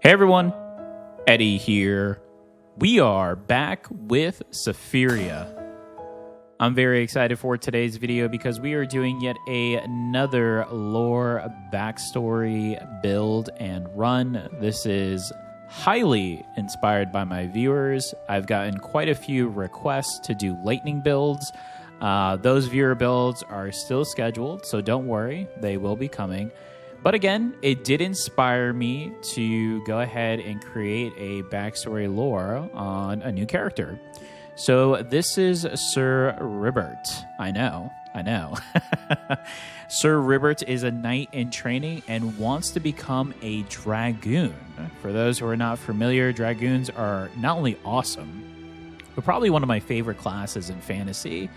Hey everyone, Eddie here. We are back with Sephiria. I'm very excited for today's video because we are doing yet another lore backstory build and run. This is highly inspired by my viewers. I've gotten quite a few requests to do lightning builds. Those viewer builds are still scheduled, so don't worry, they will be coming. But again, it did inspire me to go ahead and create a backstory lore on a new character. So this is Sir Ribbert. I know. Sir Ribbert is a knight in training and wants to become a Dragoon. For those who are not familiar, Dragoons are not only awesome, but probably one of my favorite classes in fantasy.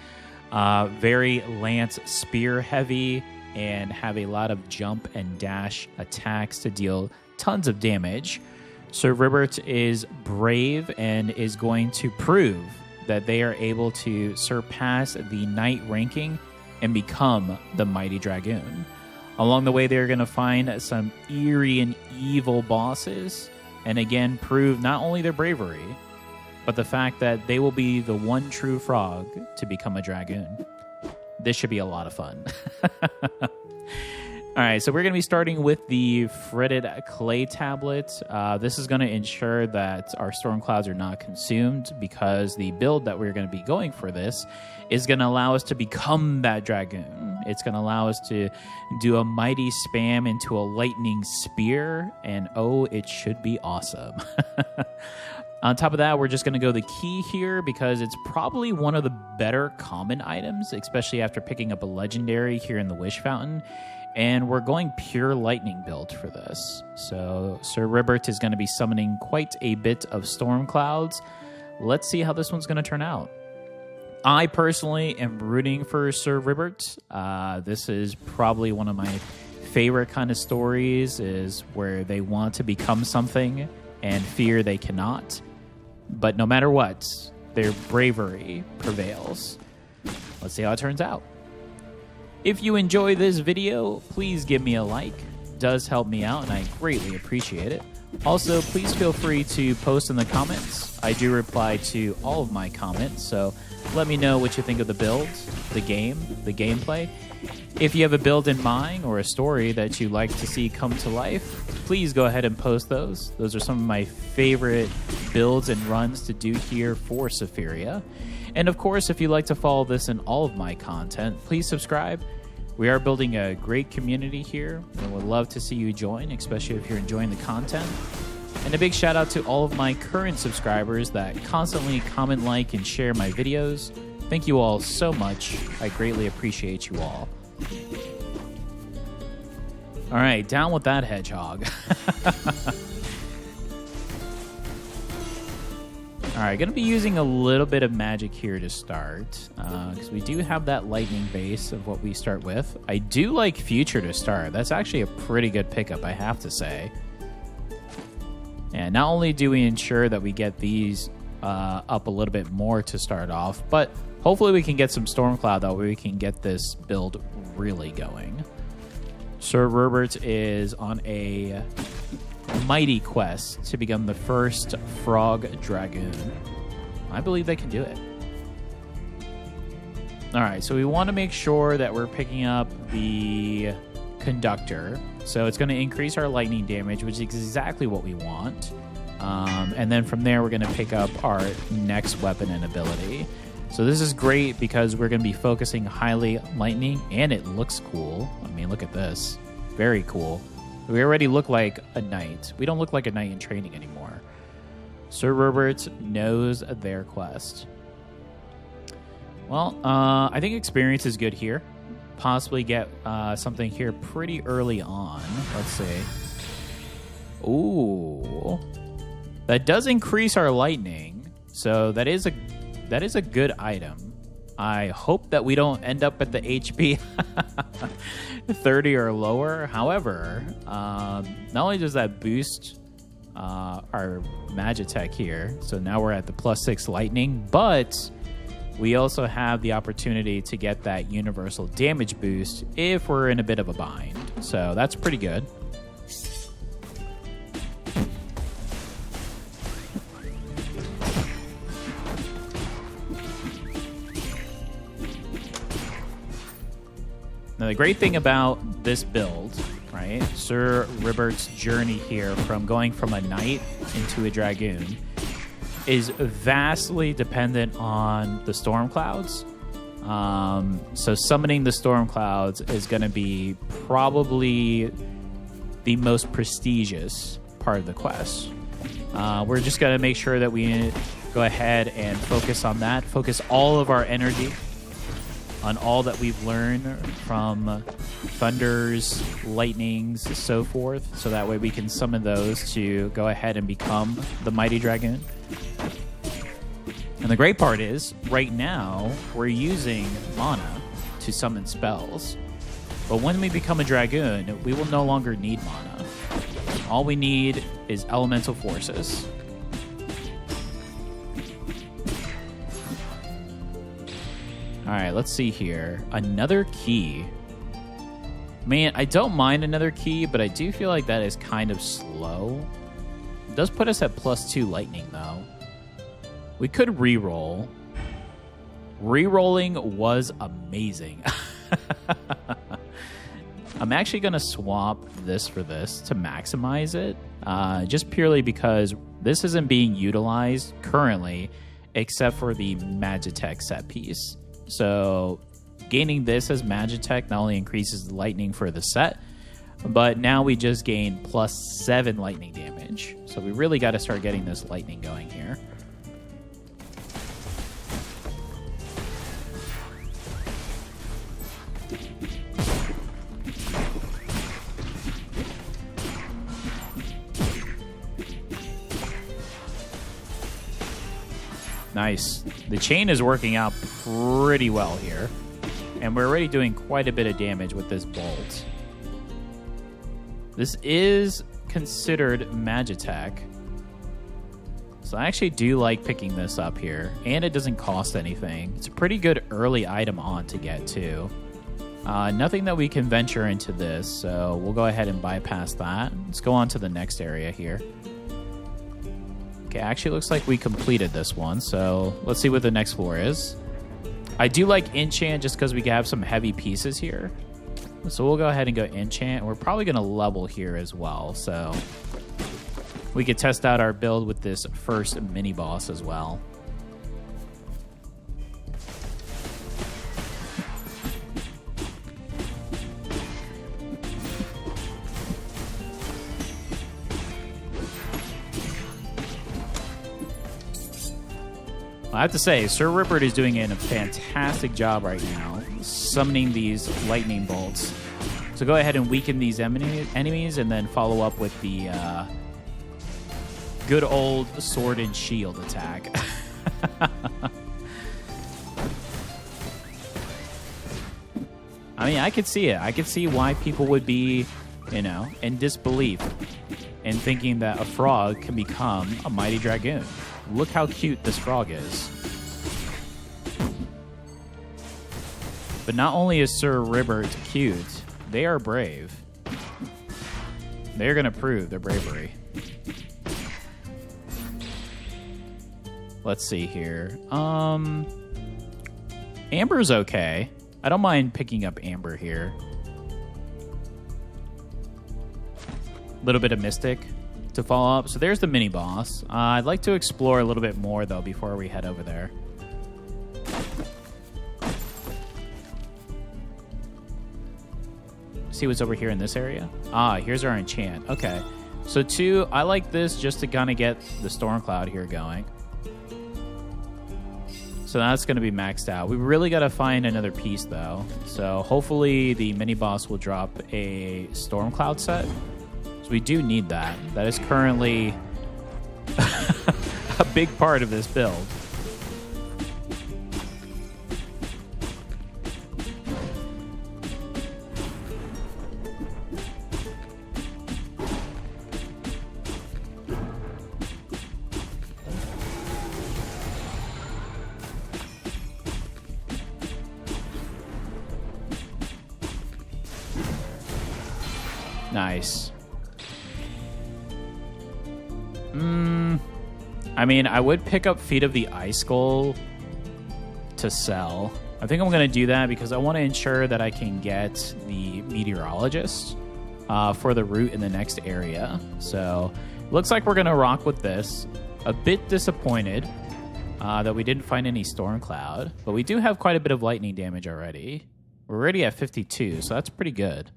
Very lance spear heavy, and have a lot of jump and dash attacks to deal tons of damage. Sir Ribbert is brave and is going to prove that they are able to surpass the knight ranking and become the mighty Dragoon. Along the way, they're going to find some eerie and evil bosses, and again prove not only their bravery, but the fact that they will be the one true frog to become a Dragoon. This should be a lot of fun. All right, so we're going to be starting with the fretted clay tablet. This is going to ensure that our storm clouds are not consumed, because the build that we're going to be going for this is going to allow us to become that Dragoon. It's going to allow us to do a mighty spam into a lightning spear, and oh, it should be awesome. On top of that, we're just going to go the key here because it's probably one of the better common items, especially after picking up a legendary here in the Wish Fountain. And we're going pure lightning build for this. So Sir Ribbert is going to be summoning quite a bit of storm clouds. Let's see how this one's going to turn out. I personally am rooting for Sir Ribbert. This is probably one of my favorite kind of stories, is where they want to become something and fear they cannot. But no matter what, their bravery prevails. Let's see how it turns out. If you enjoy this video, please give me a like. It does help me out, and I greatly appreciate it. Also, please feel free to post in the comments. I do reply to all of my comments, so let me know what you think of the build, the game, the gameplay. If you have a build in mind or a story that you'd like to see come to life, please go ahead and post those. Those are some of my favorite builds and runs to do here for Sephiria. And of course, if you'd like to follow this in all of my content, please subscribe. We are building a great community here, and would love to see you join, especially if you're enjoying the content. And a big shout out to all of my current subscribers that constantly comment, like, and share my videos. Thank you all so much. I greatly appreciate you all. All right, down with that hedgehog. All right, going to be using a little bit of magic here to start, because we do have that lightning base of what we start with. I do like future to start. That's actually a pretty good pickup, I have to say. And not only do we ensure that we get these up a little bit more to start off, but hopefully we can get some storm cloud, that way we can get this build really going. Sir Ribbert is on a mighty quest to become the first frog Dragoon. I believe they can do it. All right, so we want to make sure that we're picking up the conductor. So it's going to increase our lightning damage, which is exactly what we want. And then from there, we're going to pick up our next weapon and ability. So this is great because we're going to be focusing highly on lightning, and it looks cool. I mean, look at this. Very cool. We already look like a knight. We don't look like a knight in training anymore. Sir Ribbert knows their quest. Well, I think experience is good here. Possibly get something here pretty early on. Let's see. Ooh. That does increase our lightning. So that is a good item. I hope that we don't end up at the HP 30 or lower. However, not only does that boost our Magitech here, so now we're at the +6 lightning, but we also have the opportunity to get that universal damage boost if we're in a bit of a bind. So that's pretty good. Now, the great thing about this build, right, Sir Ribbert's journey here from going from a knight into a dragoon is vastly dependent on the storm clouds. So summoning the storm clouds is going to be probably the most prestigious part of the quest. We're just going to make sure that we go ahead and focus on that, focus all of our energy on all that we've learned from thunders, lightnings, so forth, so that way we can summon those to go ahead and become the mighty dragoon. And the great part is, right now, we're using mana to summon spells. But when we become a dragoon, we will no longer need mana. All we need is elemental forces. Alright, let's see here. Another key. Man, I don't mind another key, but I do feel like that is kind of slow. It does put us at +2 lightning, though. We could re-roll. Re-rolling was amazing. I'm actually going to swap this for this to maximize it, just purely because this isn't being utilized currently, except for the Magitech set piece. So gaining this as Magitech not only increases the lightning for the set, but now we just gain +7 lightning damage. So we really got to start getting this lightning going here. Nice. The chain is working out pretty well here. And we're already doing quite a bit of damage with this bolt. This is considered Magitech. So I actually do like picking this up here. And it doesn't cost anything. It's a pretty good early item on to get to. Nothing that we can venture into this. So we'll go ahead and bypass that. Let's go on to the next area here. Okay, actually looks like we completed this one, so let's see what the next floor is. I do like enchant just because we have some heavy pieces here. So we'll go ahead and go enchant. We're probably going to level here as well, so we could test out our build with this first mini-boss as well. I have to say, Sir Ribbert is doing a fantastic job right now summoning these lightning bolts. So go ahead and weaken these enemies and then follow up with the good old sword and shield attack. I mean, I could see it. I could see why people would be, in disbelief in thinking that a frog can become a mighty dragoon. Look how cute this frog is. But not only is Sir Ribbert cute, they are brave. They're going to prove their bravery. Let's see here. Amber's okay. I don't mind picking up Amber here. A little bit of Mystic to follow up. So there's the mini boss. I'd like to explore a little bit more though before we head over there. See what's over here in this area? Here's our enchant. Okay. So two, I like this just to kind of get the storm cloud here going. So that's going to be maxed out. We really got to find another piece though. So hopefully the mini boss will drop a storm cloud set. So we do need that. That is currently a big part of this build. Nice. I mean, I would pick up Feet of the Ice Skull to sell. I think I'm going to do that because I want to ensure that I can get the meteorologist for the route in the next area. So looks like we're going to rock with this. A bit disappointed that we didn't find any storm cloud, but we do have quite a bit of lightning damage already. We're already at 52, so that's pretty good.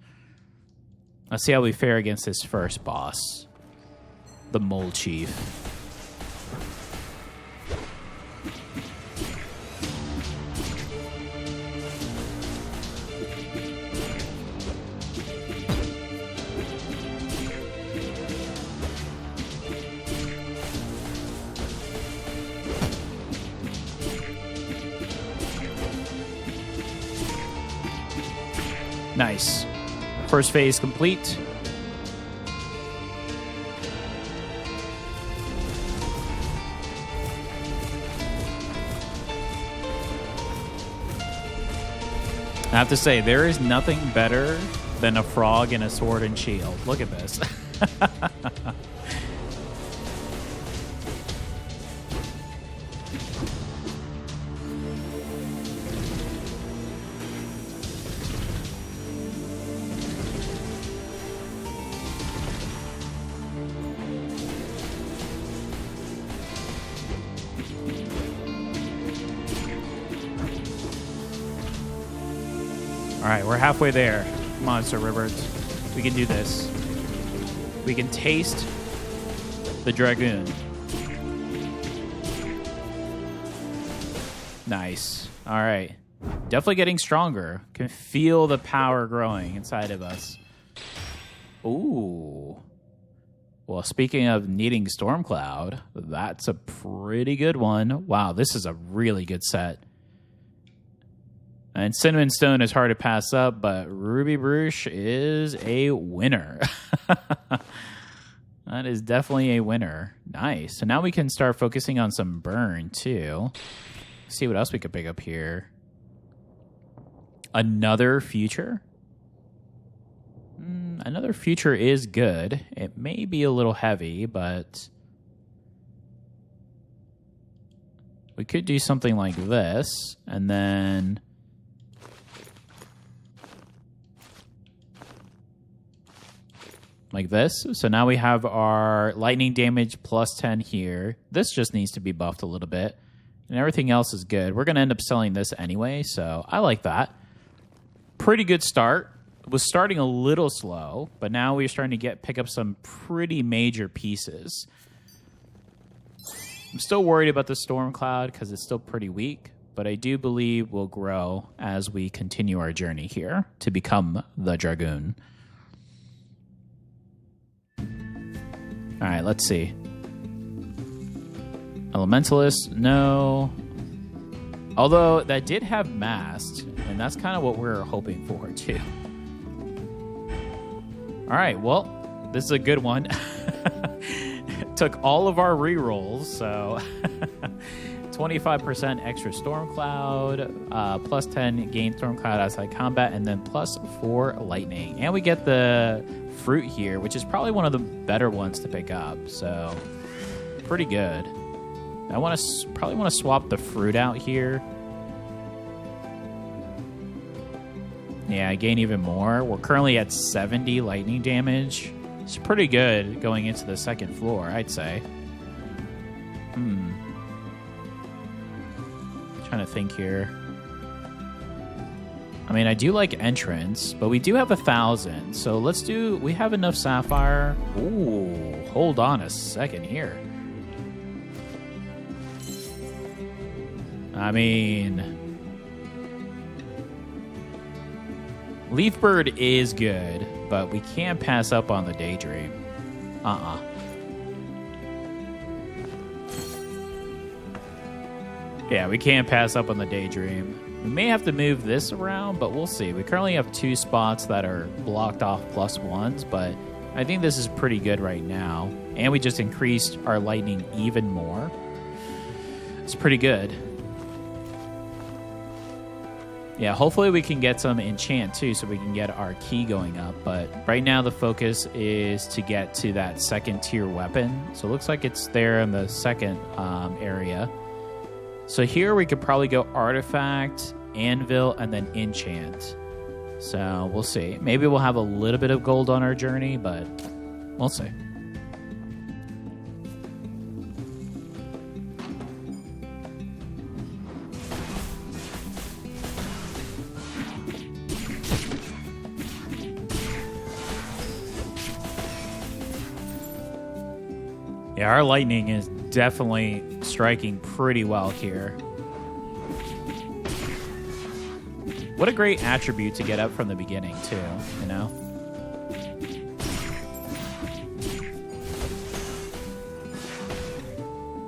Let's see how we fare against this first boss, the Mole Chief. Nice. First phase complete. I have to say, there is nothing better than a frog and a sword and shield. Look at this. All right, we're halfway there. Come on, Sir Ribbert. We can do this. We can taste the Dragoon. Nice. All right. Definitely getting stronger. Can feel the power growing inside of us. Ooh. Well, speaking of needing Stormcloud, that's a pretty good one. Wow, this is a really good set. And Cinnamon Stone is hard to pass up, but Ruby Bruche is a winner. That is definitely a winner. Nice. So now we can start focusing on some burn, too. Let's see what else we could pick up here. Another future? Another future is good. It may be a little heavy, but we could do something like this, and then like this. So now we have our lightning damage plus 10 here. This just needs to be buffed a little bit, and everything else is good. We're going to end up selling this anyway, so I like that. Pretty good start. It was starting a little slow, but now we're starting to pick up some pretty major pieces. I'm still worried about the Storm Cloud because it's still pretty weak, but I do believe we'll grow as we continue our journey here to become the Dragoon. All right, let's see. Elementalist, no. Although that did have Mast, and that's kind of what we're hoping for too. All right, well, this is a good one. Took all of our rerolls, so 25% extra Storm Cloud, plus 10 gain Storm Cloud outside combat, and then plus 4 lightning. And we get the fruit here, which is probably one of the better ones to pick up, so pretty good. I probably want to swap the fruit out here. Yeah, I gain even more. We're currently at 70 lightning damage. It's pretty good going into the second floor, I'd say. Trying to think here. I mean, I do like entrance, but we do have 1,000. So let's do... We have enough sapphire. Ooh, hold on a second here. I mean... Leafbird is good, but we can't pass up on the Daydream. Yeah, we can't pass up on the Daydream. We may have to move this around, but we'll see. We currently have 2 spots that are blocked off +1s, but I think this is pretty good right now. And we just increased our lightning even more. It's pretty good. Yeah, hopefully we can get some enchant too so we can get our key going up. But right now the focus is to get to that second tier weapon. So it looks like it's there in the second area. So here we could probably go artifact anvil, and then enchant. So we'll see. Maybe we'll have a little bit of gold on our journey, but we'll see. Yeah, our lightning is definitely striking pretty well here. What a great attribute to get up from the beginning, too, you know?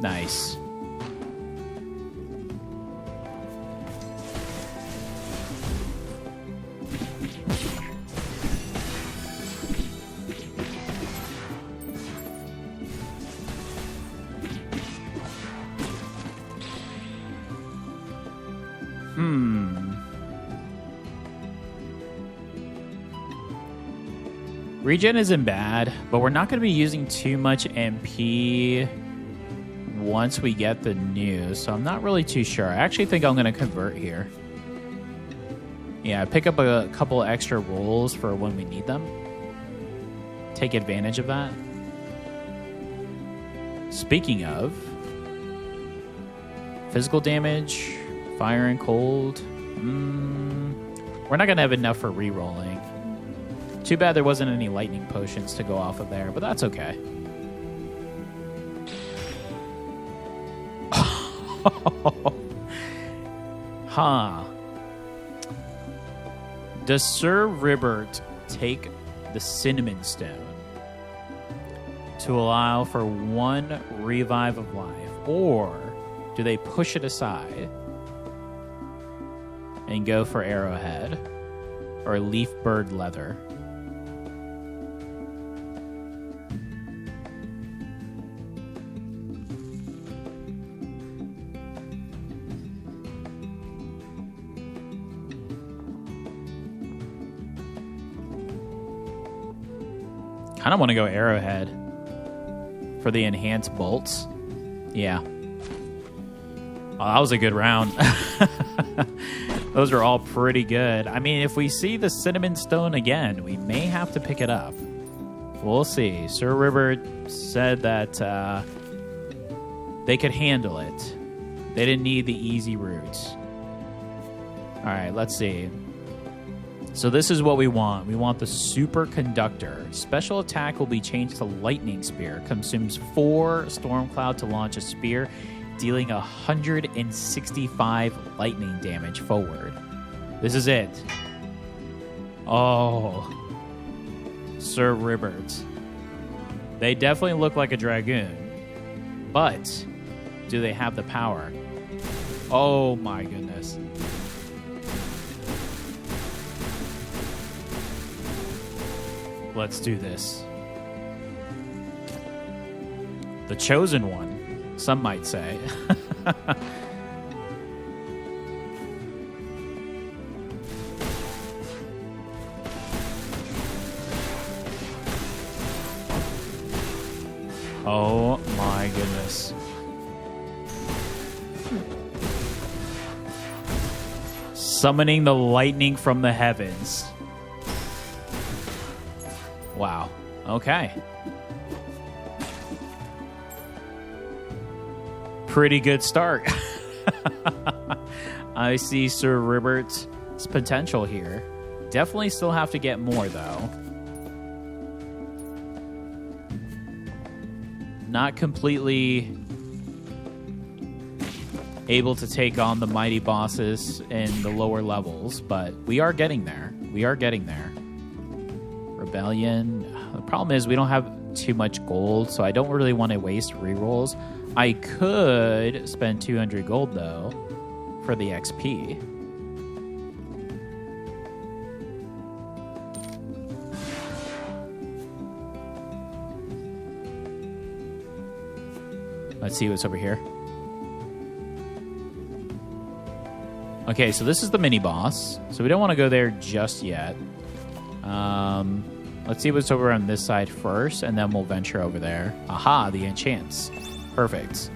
Nice. Regen isn't bad, but we're not going to be using too much MP once we get the news, so I'm not really too sure. I actually think I'm going to convert here. Yeah, pick up a couple extra rolls for when we need them. Take advantage of that. Speaking of, physical damage, fire and cold. We're not going to have enough for re-rolling. Too bad there wasn't any lightning potions to go off of there, but that's okay. Huh. Does Sir Ribbert take the cinnamon stone to allow for 1 revive of life, or do they push it aside and go for arrowhead or leaf bird leather? I don't want to go arrowhead for the enhanced bolts. Yeah. Oh, that was a good round. Those are all pretty good. I mean, if we see the cinnamon stone again, we may have to pick it up. We'll see. Sir Ribbert said that they could handle it. They didn't need the easy route. All right, let's see. So this is what we want. We want the superconductor. Special attack will be changed to lightning spear. Consumes 4 storm cloud to launch a spear, dealing 165 lightning damage forward. This is it. Oh, Sir Ribbert. They definitely look like a Dragoon, but do they have the power? Oh my goodness. Let's do this. The chosen one, some might say. Oh my goodness. Summoning the lightning from the heavens. Wow. Okay. Pretty good start. I see Sir Ribbert's potential here. Definitely still have to get more, though. Not completely able to take on the mighty bosses in the lower levels, but we are getting there. We are getting there. Rebellion. The problem is we don't have too much gold, so I don't really want to waste rerolls. I could spend 200 gold, though, for the XP. Let's see what's over here. Okay, so this is the mini-boss, so we don't want to go there just yet. Let's see what's over on this side first, and then we'll venture over there. Aha, the enchants. Perfect.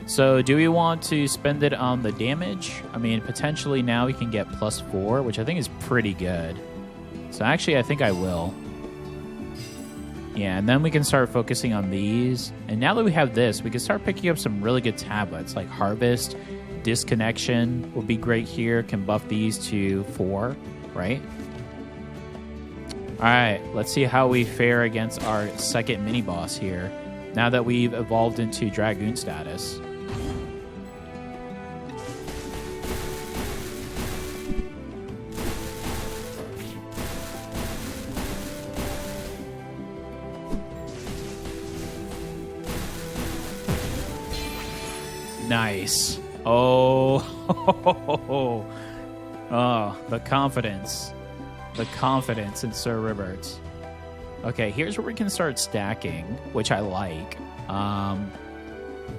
So do we want to spend it on the damage? I mean, potentially now we can get +4, which I think is pretty good. So actually, I think I will. Yeah, and then we can start focusing on these. And now that we have this, we can start picking up some really good tablets, like Harvest, Disconnection will be great here. Can buff these to 4, right? All right, let's see how we fare against our second mini-boss here, now that we've evolved into Dragoon status. Nice. Oh, oh, the confidence. The confidence in Sir Ribbert. Okay, here's where we can start stacking, which I like.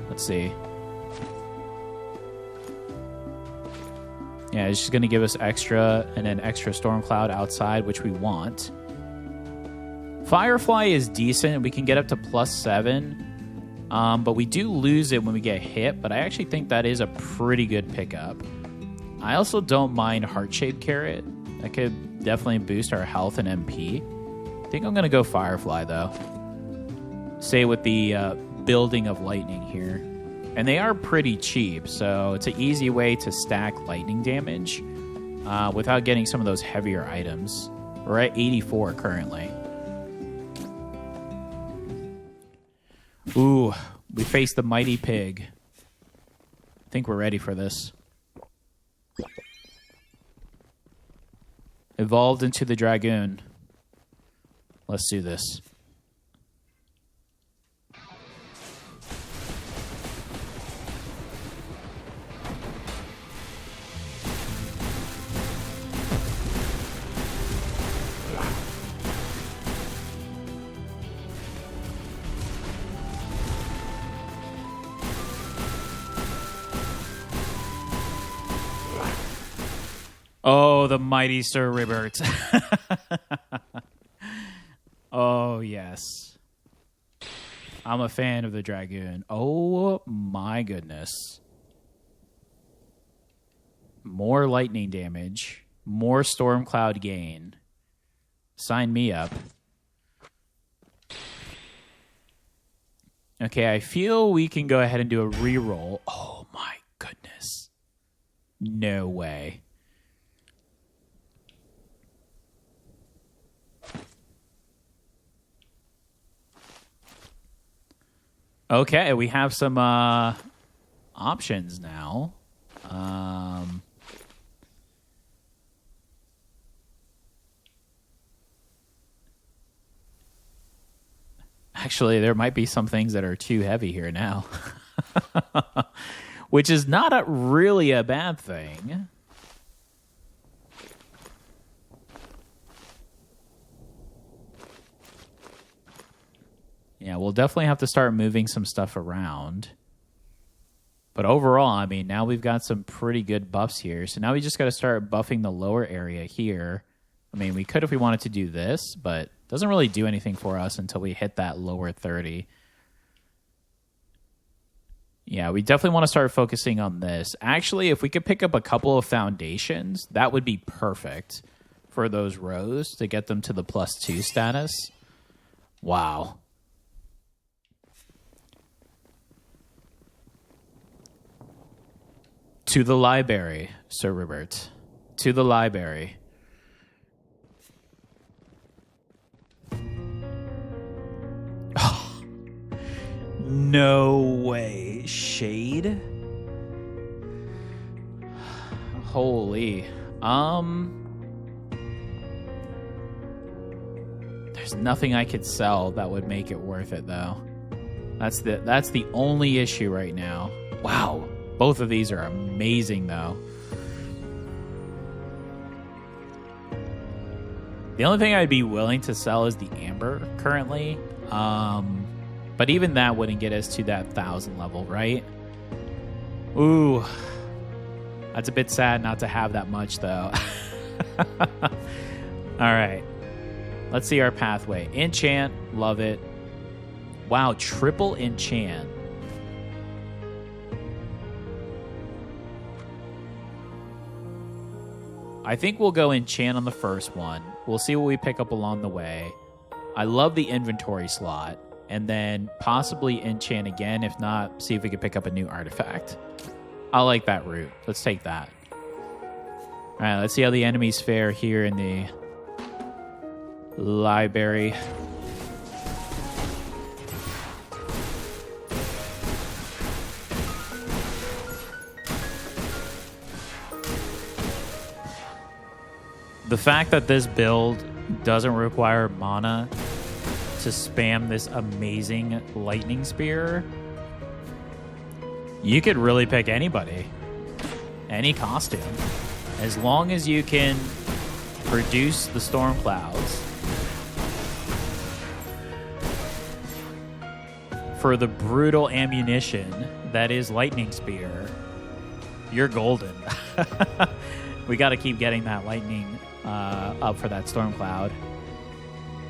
Let's see. Yeah, it's just going to give us extra, and then extra Storm Cloud outside, which we want. Firefly is decent. We can get up to +7. But we do lose it when we get hit, but I actually think that is a pretty good pickup. I also don't mind Heart-Shaped Carrot. That could definitely boost our health and MP. I think I'm going to go Firefly, though. Say with the building of lightning here. And they are pretty cheap, so it's an easy way to stack lightning damage without getting some of those heavier items. We're at 84 currently. Ooh, we face the mighty pig. I think we're ready for this. Evolved into the Dragoon. Let's do this. Oh, the mighty Sir Ribbert. Oh, yes. I'm a fan of the Dragoon. Oh, my goodness. More lightning damage. More Storm Cloud gain. Sign me up. Okay, I feel we can go ahead and do a reroll. Oh, my goodness. No way. Okay, we have some options now. Actually, there might be some things that are too heavy here now. Which is not really a bad thing. Yeah, we'll definitely have to start moving some stuff around. But overall, I mean, now we've got some pretty good buffs here. So now we just got to start buffing the lower area here. I mean, we could if we wanted to do this, but it doesn't really do anything for us until we hit that lower 30. Yeah, we definitely want to start focusing on this. Actually, if we could pick up a couple of foundations, that would be perfect for those rows to get them to the +2 status. Wow. To the library, Sir Ribbert. To the library. Oh, no way. Shade? Holy. There's nothing I could sell that would make it worth it, though. That's the only issue right now. Wow. Both of these are amazing, though. The only thing I'd be willing to sell is the Amber currently. But even that wouldn't get us to that 1,000 level, right? Ooh. That's a bit sad not to have that much, though. All right. Let's see our pathway. Enchant. Love it. Wow, triple enchant. I think we'll go enchant on the first one. We'll see what we pick up along the way. I love the inventory slot. And then possibly enchant again. If not, see if we can pick up a new artifact. I like that route. Let's take that. All right, let's see how the enemies fare here in the library. The fact that this build doesn't require mana to spam this amazing lightning spear, you could really pick anybody, any costume, as long as you can produce the storm clouds for the brutal ammunition that is lightning spear. You're golden. We got to keep getting that lightning up for that storm cloud.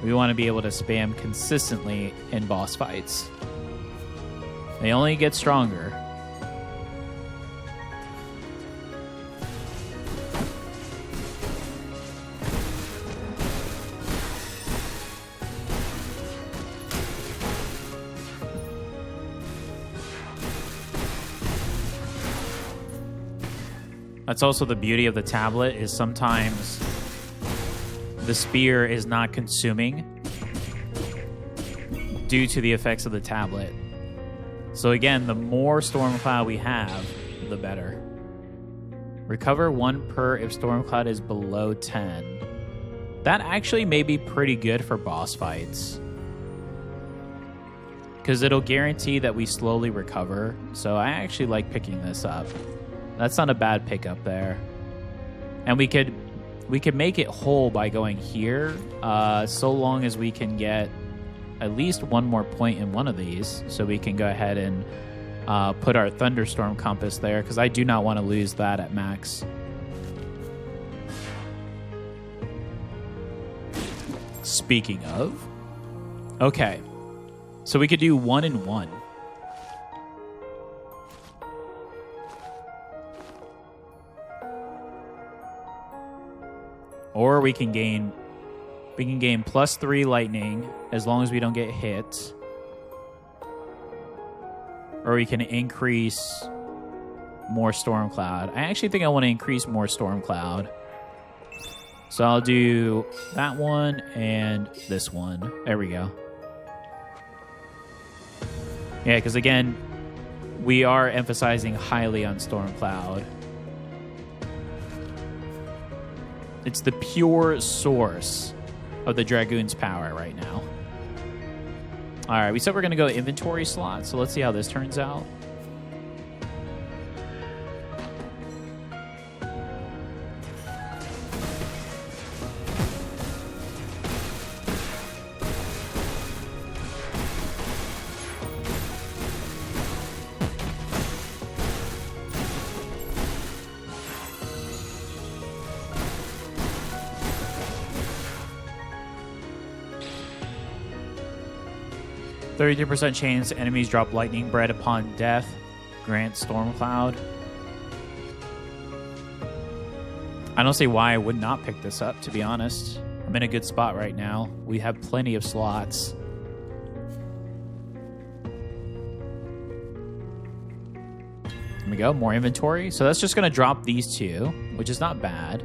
We want to be able to spam consistently in boss fights. They only get stronger. That's also the beauty of the tablet, is sometimes the spear is not consuming due to the effects of the tablet. So again, the more Stormcloud we have, the better. Recover 1 per if Stormcloud is below 10. That actually may be pretty good for boss fights, because it'll guarantee that we slowly recover. So I actually like picking this up. That's not a bad pickup there. And we could make it whole by going here, so long as we can get at least 1 more point in one of these, so we can go ahead and put our thunderstorm compass there, because I do not want to lose that at max. Speaking of, okay, so we could do 1 and 1. Or we can gain +3 lightning as long as we don't get hit. Or we can increase more Stormcloud. I actually think I want to increase more Stormcloud. So I'll do that one and this one. There we go. Yeah, because again, we are emphasizing highly on Stormcloud. It's the pure source of the Dragoon's power right now. All right, we said we're going to go inventory slot, so let's see how this turns out. %chance enemies drop lightning bread upon death. Grant Stormcloud. I don't see why I would not pick this up, to be honest. I'm in a good spot right now. We have plenty of slots. There we go, more inventory. So that's just going to drop these 2, which is not bad.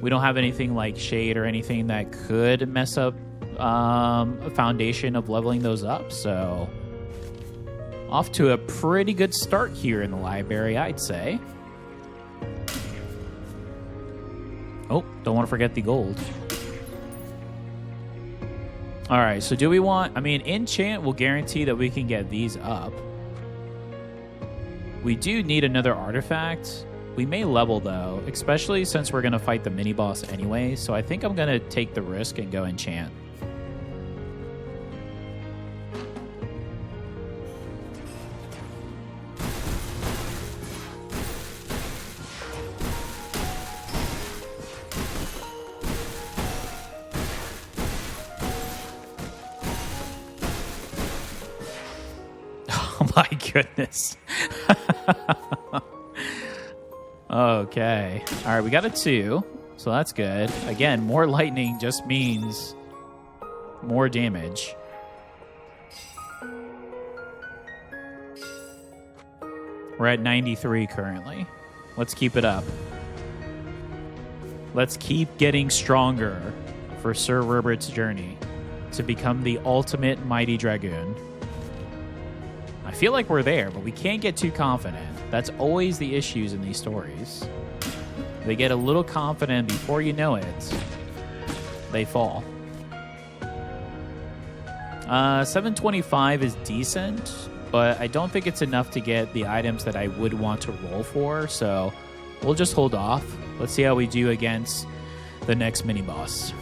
We don't have anything like shade or anything that could mess up a foundation of leveling those up, so off to a pretty good start here in the library, I'd say. Oh, don't want to forget the gold. All right, so do we want, I mean, enchant will guarantee that we can get these up. We do need another artifact. We may level though, especially since we're going to fight the mini boss anyway, so I think I'm going to take the risk and go enchant. Oh my goodness. Okay. All right, we got a 2, so that's good. Again, more lightning just means more damage. We're at 93 currently. Let's keep it up. Let's keep getting stronger for Sir Ribbert's journey to become the ultimate mighty Dragoon. I feel like we're there, but we can't get too confident. That's always the issues in these stories. They get a little confident before you know it, they fall. 725 is decent, but I don't think it's enough to get the items that I would want to roll for, so we'll just hold off. Let's see how we do against the next mini-boss.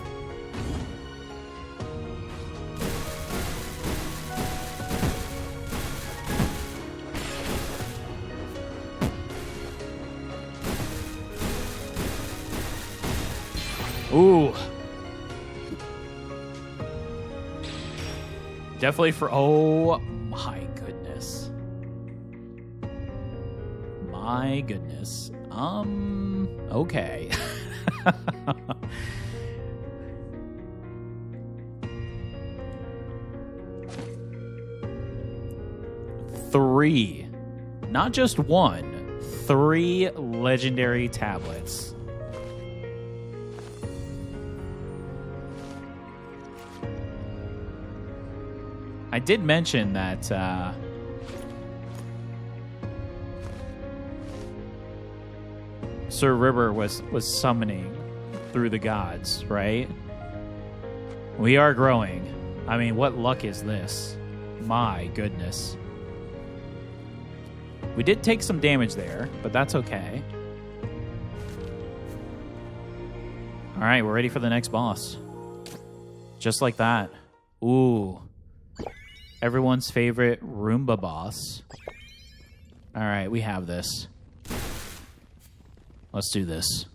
Ooh. Definitely for... Oh, my goodness. My goodness. Okay. Three. Not just one. 3 legendary tablets. I did mention that Sir Ribbert was summoning through the gods, right? We are growing. I mean, what luck is this? My goodness. We did take some damage there, but that's okay. All right, we're ready for the next boss. Just like that. Ooh. Everyone's favorite Roomba boss. All right, we have this. Let's do this.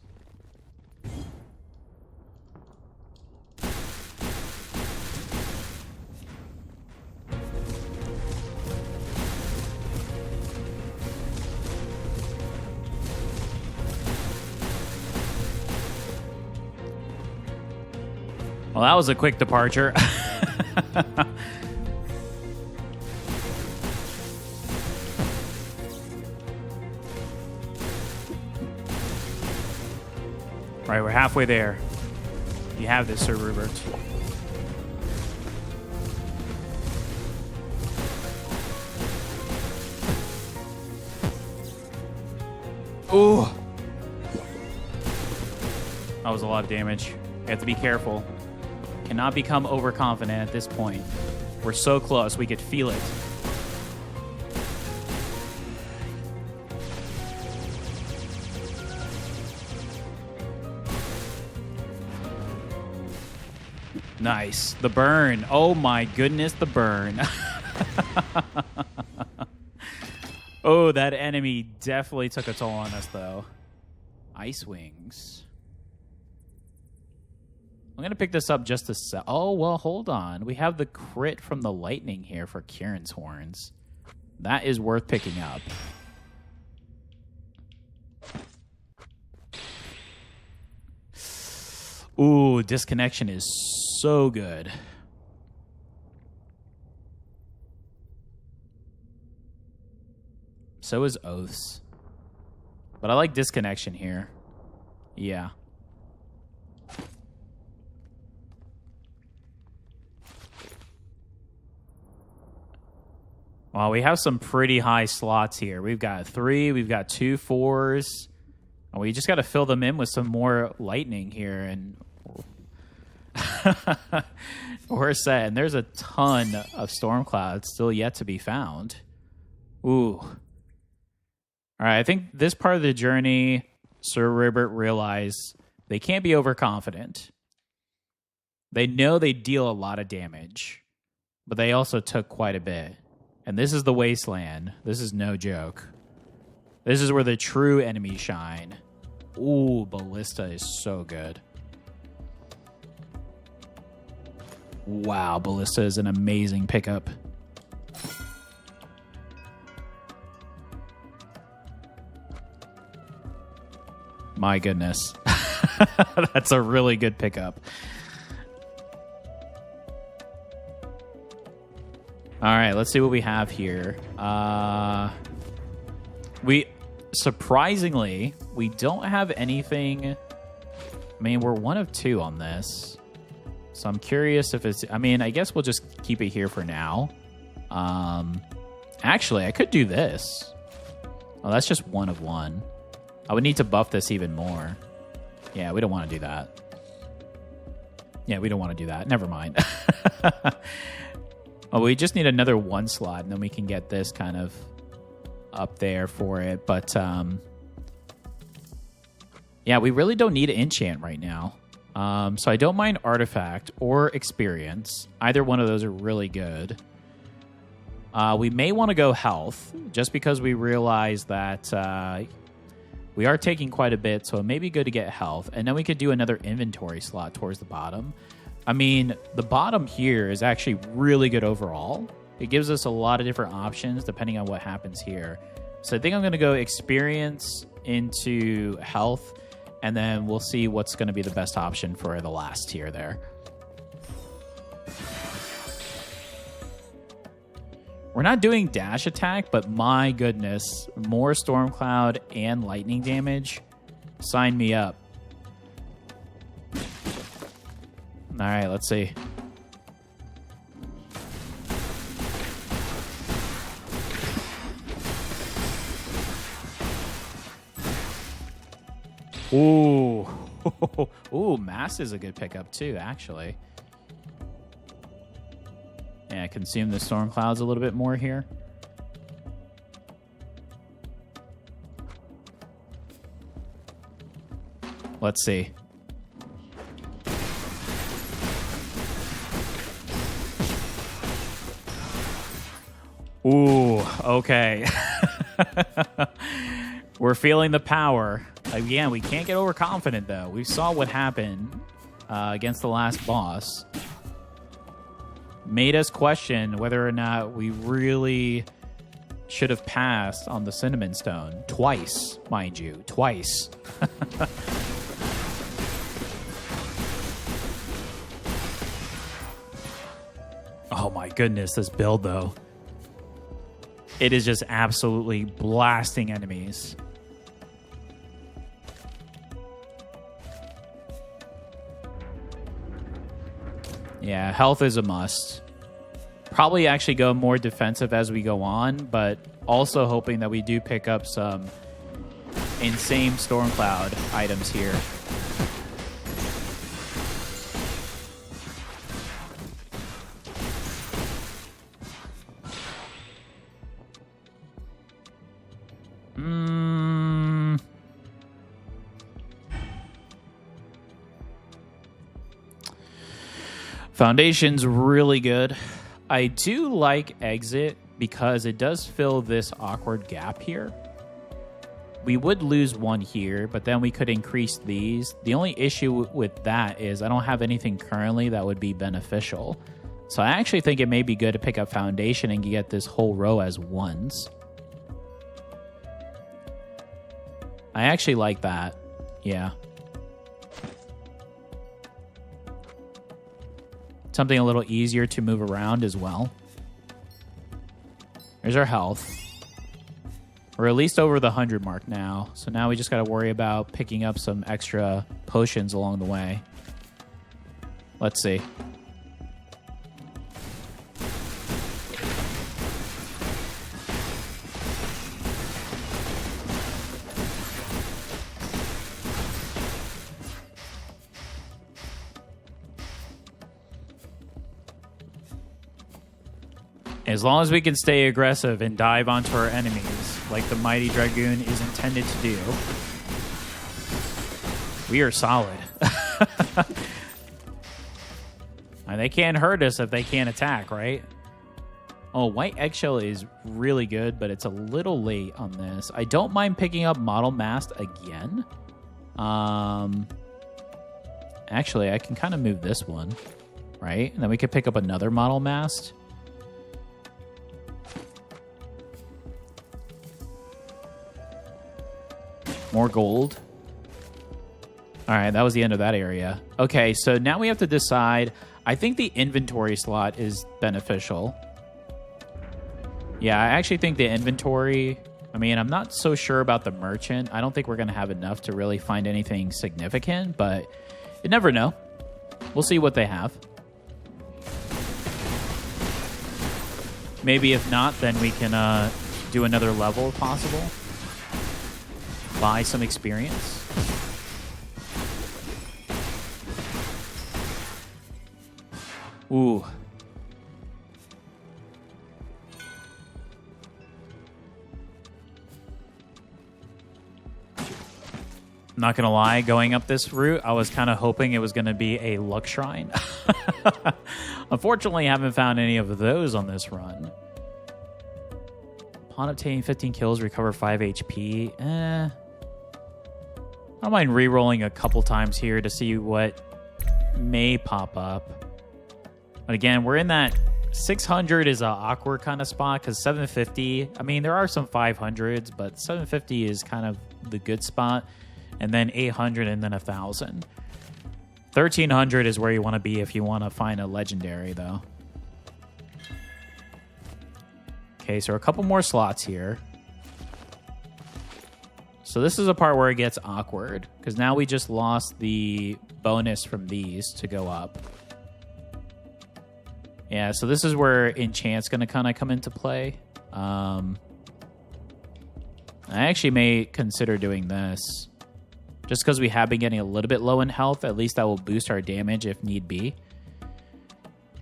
Well, that was a quick departure. All right, we're halfway there. You have this, Sir Ribbert. Ooh. That was a lot of damage. You have to be careful. Cannot become overconfident at this point. We're so close, we could feel it. Nice. The burn. Oh my goodness, the burn. Oh, that enemy definitely took a toll on us, though. Ice wings. I'm going to pick this up just to... Oh, well, hold on. We have the crit from the lightning here for Kieran's horns. That is worth picking up. Ooh, disconnection is so good. So is oaths. But I like disconnection here. Yeah. Well, we have some pretty high slots here. We've got 3, we've got 2 4s. And we just got to fill them in with some more lightning here, and we're set. And there's a ton of storm clouds still yet to be found. Ooh. All right, I think this part of the journey, Sir Ribbert realized they can't be overconfident. They know they deal a lot of damage, but they also took quite a bit. And this is the Wasteland. This is no joke. This is where the true enemies shine. Ooh, Ballista is so good. Wow, Ballista is an amazing pickup. My goodness. That's a really good pickup. All right, let's see what we have here. Surprisingly, we don't have anything. I mean, we're 1 of 2 on this. So I'm curious if it's... I mean, I guess we'll just keep it here for now. Actually, I could do this. Oh, that's just 1 of 1. I would need to buff this even more. Yeah, we don't want to do that. Yeah, we don't want to do that. Never mind. Oh, we just need another 1 slot, and then we can get this kind of up there for it. But, yeah, we really don't need an enchant right now. So I don't mind artifact or experience. Either one of those are really good. We may want to go health, just because we realize that we are taking quite a bit, so it may be good to get health. And then we could do another inventory slot towards the bottom. I mean, the bottom here is actually really good overall. It gives us a lot of different options depending on what happens here. So I think I'm going to go experience into health, and then we'll see what's going to be the best option for the last tier there. We're not doing dash attack, but my goodness, more storm cloud and lightning damage. Sign me up. All right, let's see. Ooh. Ooh, mass is a good pickup too, actually. Yeah, consume the storm clouds a little bit more here. Let's see. Ooh, okay. We're feeling the power. Again, we can't get overconfident, though. We saw what happened against the last boss. Made us question whether or not we really should have passed on the cinnamon stone. Twice, mind you. Twice. Oh my goodness, this build, though. It is just absolutely blasting enemies. Yeah, health is a must. Probably actually go more defensive as we go on, but also hoping that we do pick up some insane Stormcloud items here. Foundation's really good. I do like Exit because it does fill this awkward gap here. We would lose one here, but then we could increase these. The only issue with that is I don't have anything currently that would be beneficial. So I actually think it may be good to pick up Foundation and get this whole row as ones. I actually like that. Yeah. Something a little easier to move around as well. There's our health. We're at least over the 100 mark now. So now we just got to worry about picking up some extra potions along the way. Let's see. As long as we can stay aggressive and dive onto our enemies like the mighty Dragoon is intended to do, we are solid. And they can't hurt us if they can't attack, right? Oh, White Eggshell is really good, but it's a little late on this. I don't mind picking up Model Mast again. Actually, I can kind of move this one, right? And then we could pick up another Model Mast. More gold. All right, that was the end of that area. Okay, so now we have to decide. I think the inventory slot is beneficial. Yeah, I actually think the inventory... I mean, I'm not so sure about the merchant. I don't think we're going to have enough to really find anything significant, but you never know. We'll see what they have. Maybe if not, then we can do another level if possible. Buy some experience. Ooh. Not gonna lie, going up this route, I was kind of hoping it was gonna be a luck shrine. Unfortunately, I haven't found any of those on this run. Upon obtaining 15 kills, recover 5 HP. I don't mind re-rolling a couple times here to see what may pop up. But again, we're in that 600 is an awkward kind of spot because 750, I mean, there are some 500s, but 750 is kind of the good spot. And then 800 and then 1,000. 1,300 is where you want to be if you want to find a legendary, though. Okay, so a couple more slots here. So this is a part where it gets awkward, because now we just lost the bonus from these to go up. Yeah, so this is where enchant's going to kind of come into play. I actually may consider doing this. Just because we have been getting a little bit low in health, at least that will boost our damage if need be.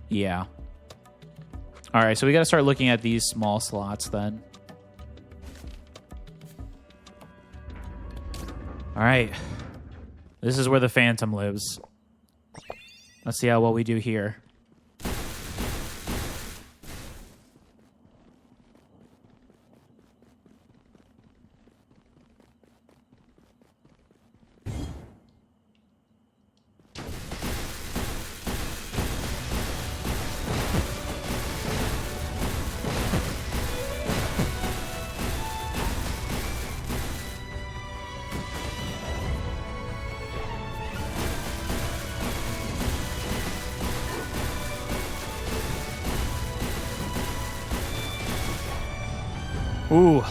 Yeah. All right, so we got to start looking at these small slots then. All right. This is where the Phantom lives. Let's see how well we do here. Ooh.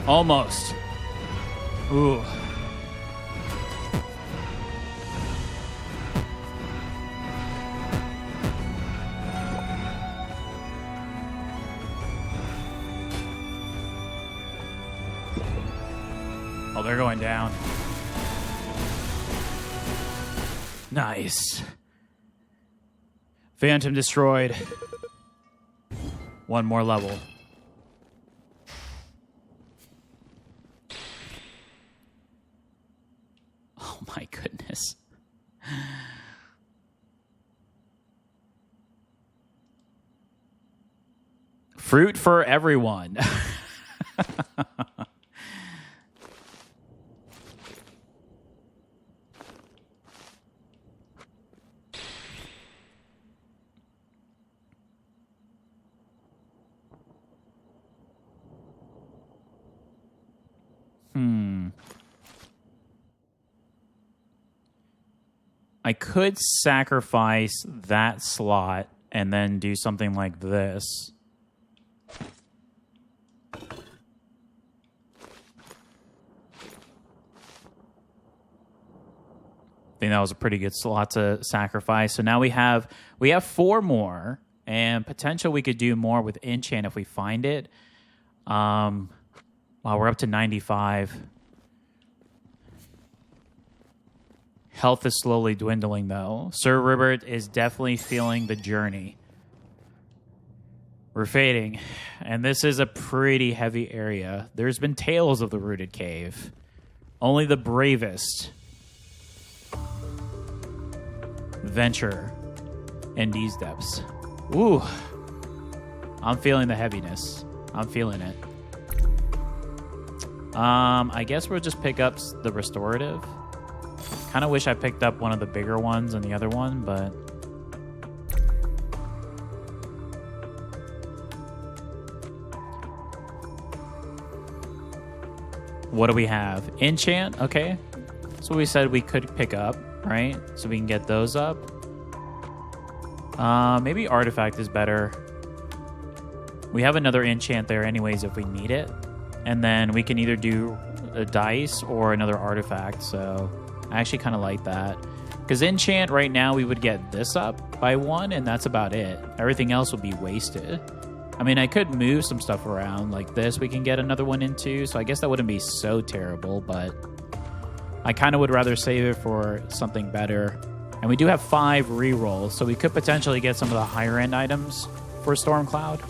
Almost. Ooh. Oh, they're going down. Nice. Phantom destroyed. One more level. Oh my goodness. Fruit for everyone. I could sacrifice that slot and then do something like this. I think that was a pretty good slot to sacrifice. So now we have 4 more, and potential we could do more with enchant if we find it. Wow, we're up to 95. Health is slowly dwindling, though. Sir Ribbert is definitely feeling the journey. We're fading, and this is a pretty heavy area. There's been tales of the rooted cave. Only the bravest venture in these depths. Ooh. I'm feeling the heaviness. I'm feeling it. I guess we'll just pick up the restorative. Kind of wish I picked up one of the bigger ones than the other one, but what do we have? Enchant, okay. That's what we said we could pick up, right? So we can get those up. Maybe artifact is better. We have another enchant there anyways if we need it. And then we can either do a dice or another artifact. So I actually kind of like that. Because enchant right now we would get this up by 1 and that's about it. Everything else would be wasted. I mean, I could move some stuff around like this. We can get another one into. So I guess that wouldn't be so terrible. But I kind of would rather save it for something better. And we do have 5 rerolls. So we could potentially get some of the higher end items for Stormcloud.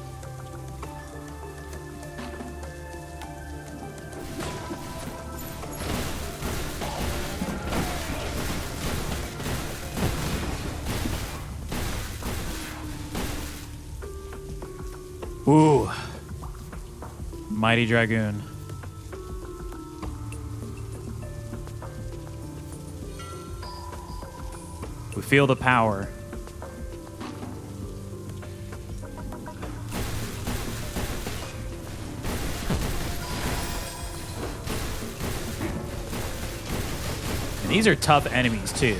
Ooh. Mighty Dragoon. We feel the power. And these are tough enemies too.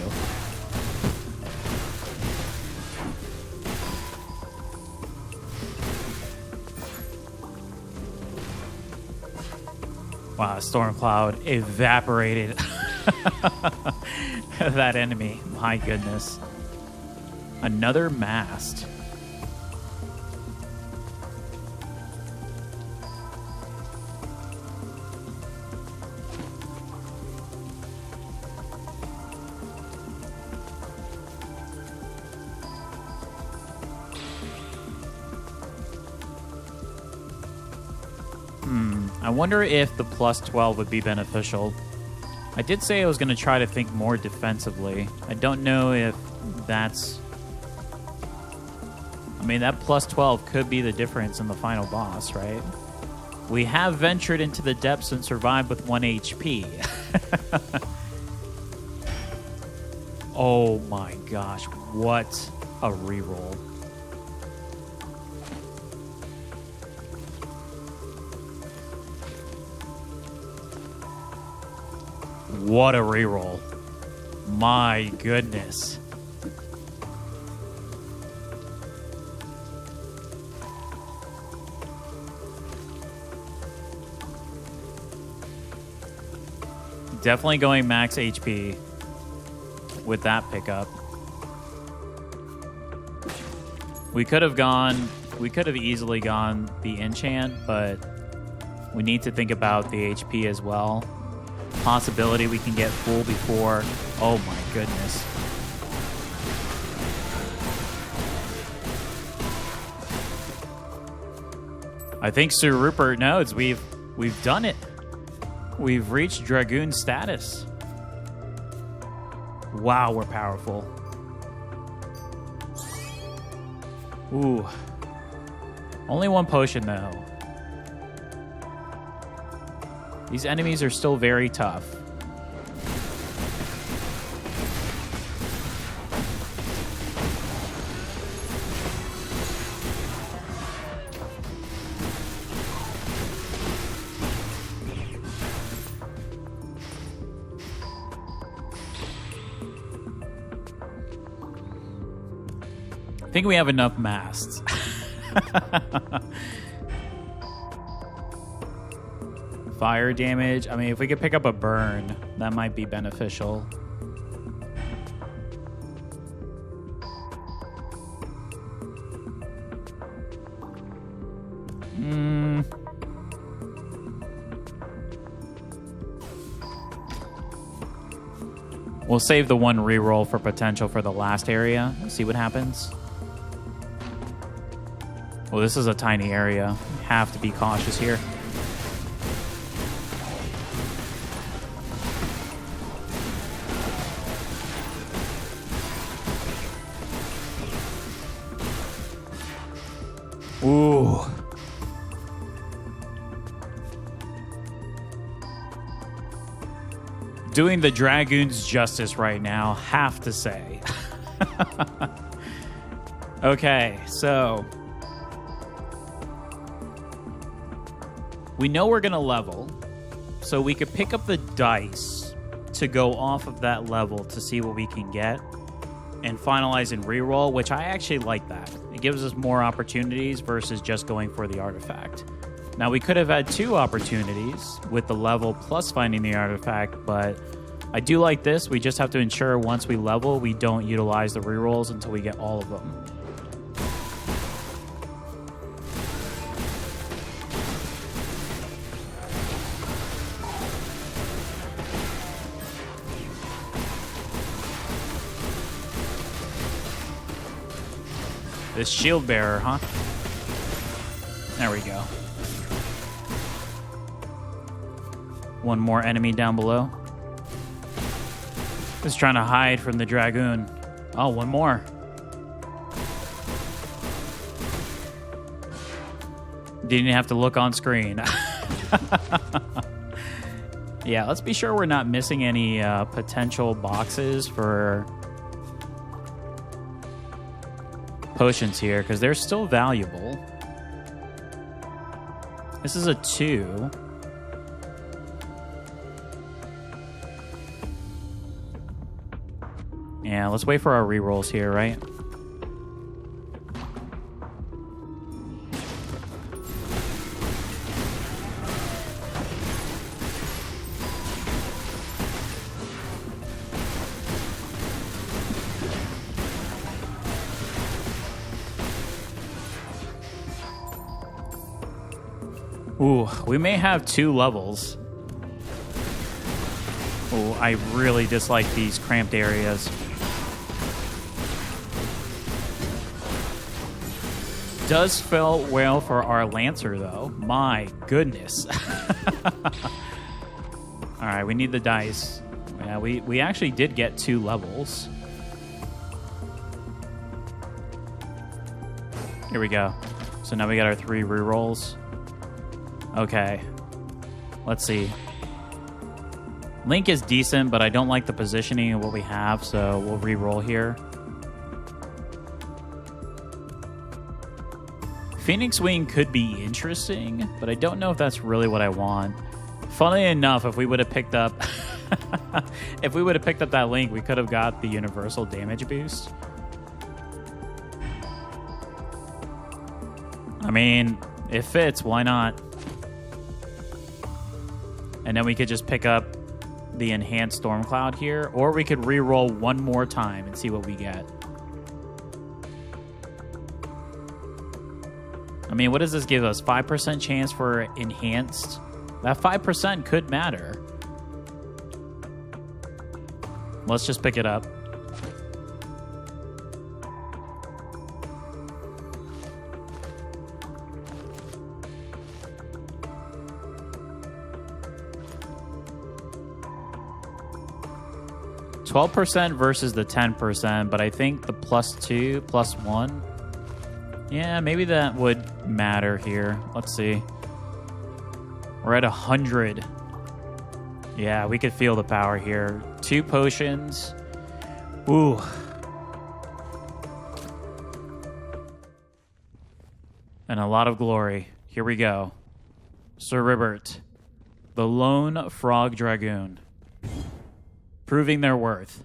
Wow, Stormcloud evaporated that enemy. My goodness. Another mast. I wonder if the plus 12 would be beneficial. I did say I was going to try to think more defensively. I don't know if that's... I mean, that plus 12 could be the difference in the final boss, right? We have ventured into the depths and survived with 1 HP. Oh my gosh, what a reroll. What a reroll. My goodness. Definitely going max HP with that pickup. We could have easily gone the enchant, but we need to think about the HP as well. Possibility we can get full before. Oh my goodness. I think Sir Ribbert knows we've done it. We've reached Dragoon status. Wow, we're powerful. Ooh. Only 1 potion though. These enemies are still very tough. I think we have enough masts. Fire damage. I mean, if we could pick up a burn, that might be beneficial. We'll save the 1 reroll for potential for the last area. See what happens. Well, this is a tiny area. We have to be cautious here. Ooh. Doing the Dragoons justice right now, have to say. Okay, so we know we're going to level, so we could pick up the dice to go off of that level to see what we can get and finalize and reroll, which I actually like that. It gives us more opportunities versus just going for the artifact. Now, we could have had 2 opportunities with the level plus finding the artifact, but I do like this. We just have to ensure once we level, we don't utilize the rerolls until we get all of them. This shield bearer, huh? There we go. One more enemy down below. Just trying to hide from the Dragoon. Oh, one more. Didn't have to look on screen. Yeah, let's be sure we're not missing any potential boxes for potions here, because they're still valuable. This is a 2. Yeah, let's wait for our rerolls here, right? Ooh, we may have 2 levels. Ooh, I really dislike these cramped areas. Does spell well for our Lancer, though. My goodness. All right, we need the dice. Yeah, we actually did get 2 levels. Here we go. So now we got our 3 rerolls. Okay. Let's see. Link is decent, but I don't like the positioning of what we have, so we'll reroll here. Phoenix Wing could be interesting, but I don't know if that's really what I want. Funnily enough, if we would have picked up that link, we could have got the universal damage boost. I mean, it fits, why not? And then we could just pick up the enhanced Stormcloud here, or we could re-roll one more time and see what we get. I mean, what does this give us? 5% chance for enhanced? That 5% could matter. Let's just pick it up. %, versus the 10%, but I think the +2, +1. Yeah, maybe that would matter here. Let's see. We're at 100. Yeah, we could feel the power here. 2 potions. Ooh. And a lot of glory. Here we go. Sir Ribbert, the Lone Frog Dragoon. Proving their worth.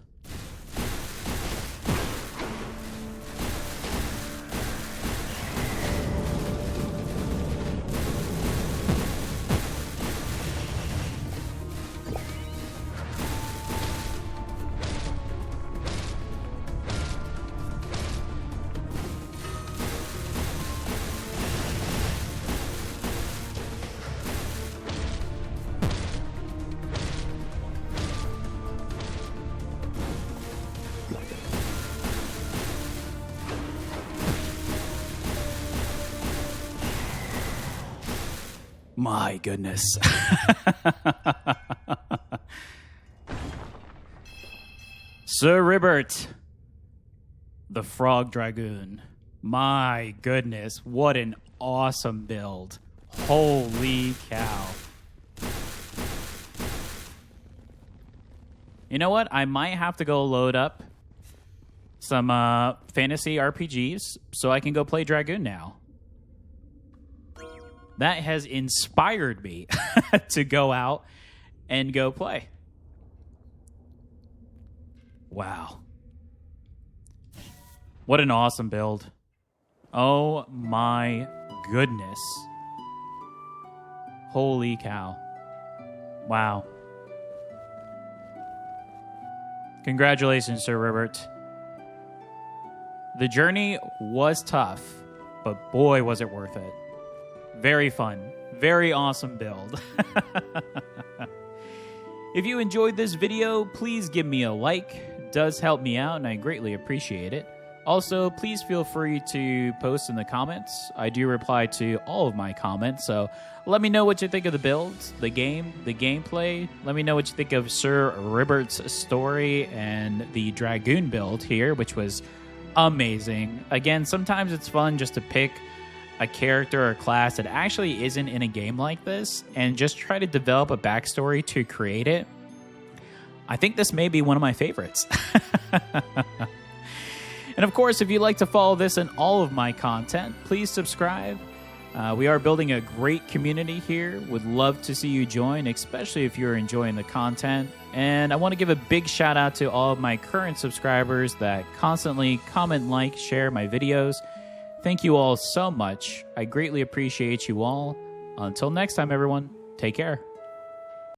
My goodness. Sir Ribbert, the Frog Dragoon. My goodness, what an awesome build. Holy cow. You know what? I might have to go load up some fantasy RPGs so I can go play Dragoon now. That has inspired me to go out and go play. Wow. What an awesome build. Oh my goodness. Holy cow. Wow. Congratulations, Sir Ribbert. The journey was tough, but boy, was it worth it. Very fun. Very awesome build. If you enjoyed this video, please give me a like. It does help me out, and I greatly appreciate it. Also, please feel free to post in the comments. I do reply to all of my comments, so let me know what you think of the builds, the game, the gameplay. Let me know what you think of Sir Ribbert's story and the Dragoon build here, which was amazing. Again, sometimes it's fun just to pick a character or class that actually isn't in a game like this and just try to develop a backstory to create it. I think this may be one of my favorites. And of course, if you'd like to follow this and all of my content, please subscribe. We are building a great community here. Would love to see you join, especially if you're enjoying the content. And I want to give a big shout out to all of my current subscribers that constantly comment, like, share my videos. Thank you all so much. I greatly appreciate you all. Until next time, everyone, take care.